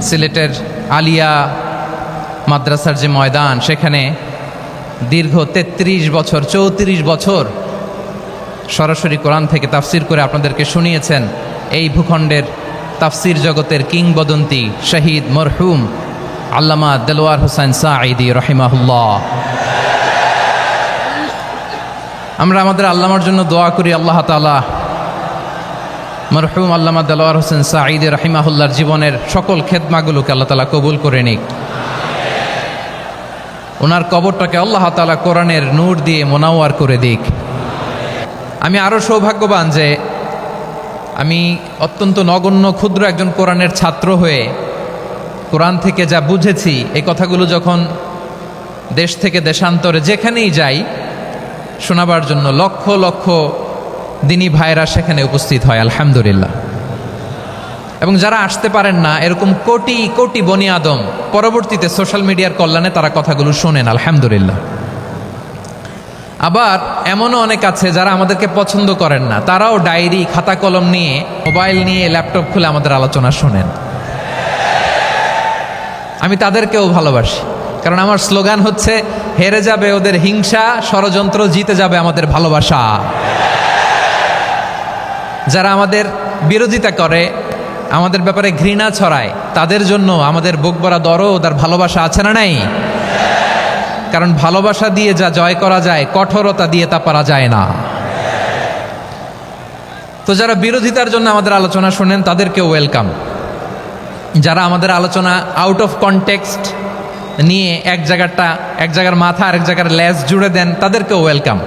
সিলেটের আলিয়া মাদ্রাসার যে ময়দান, সেখানে দীর্ঘ 33 বছর 34 বছর সরাসরি কোরআন থেকে তাফসির করে আপনাদেরকে শুনিয়েছেন এই ভূখণ্ডের তাফসির জগতের কিংবদন্তি শহীদ মরহুম আল্লামা দেলোয়ার হোসেন সাঈদী রহিমাহুল্লাহ। আমরা আমাদের আল্লামার জন্য দোয়া করি, আল্লাহ তাআলা মরহুম আল্লামা দেলোয়ার হোসেন সাঈদী রহিমাহুল্লাহর জীবনের সকল খেদমাগুলোকে আল্লাহ তাআলা কবুল করে নিক। ওনার কবরটাকে আল্লাহ তাআলা কোরআনের নূর দিয়ে মোনাওয়ার করে দিক। আমি আরও সৌভাগ্যবান যে আমি অত্যন্ত নগণ্য ক্ষুদ্র একজন কোরআনের ছাত্র হয়ে কোরআন থেকে যা বুঝেছি, এই কথাগুলো যখন দেশ থেকে দেশান্তরে যেখানেই যাই শোনাবার জন্য লক্ষ লক্ষ দিনী ভাইরা সেখানে উপস্থিত হয়, আলহামদুলিল্লাহ। এবং যারা আসতে পারেন না, এরকম কোটি কোটি বনি আদম পরবর্তীতে সোশ্যাল মিডিয়ার কল্যাণে তারা কথাগুলো শোনেন, আলহামদুলিল্লাহ। আবার এমনও অনেক আছে যারা আমাদেরকে পছন্দ করেন না, তারাও ডায়েরি খাতা কলম নিয়ে, মোবাইল নিয়ে, ল্যাপটপ খুলে আমাদের আলোচনা শোনেন। আমি তাদেরকেও ভালোবাসি, কারণ আমার স্লোগান হচ্ছে হেরে যাবে ওদের হিংসা, ষড়যন্ত্র, জিতে যাবে আমাদের ভালোবাসা। যারা আমাদের বিরোধিতা করে, আমাদের ব্যাপারে ঘৃণা ছড়ায়, তাদের জন্য আমাদের বুক ভরা দরদ আর ভালোবাসা আছে না নাই? কারণ ভালোবাসা দিয়ে যা জয় করা যায়, কঠোরতা দিয়ে তা পারা যায় না। তো যারা বিরোধিতার জন্য আমাদের আলোচনা শোনেন তাদেরকেও ওয়েলকাম। যারা আমাদের আলোচনা আউট অফ কনটেক্সট নিয়ে এক জায়গার মাথা আরেক জায়গার লেজ জুড়ে দেন, তাদেরকেও ওয়েলকাম।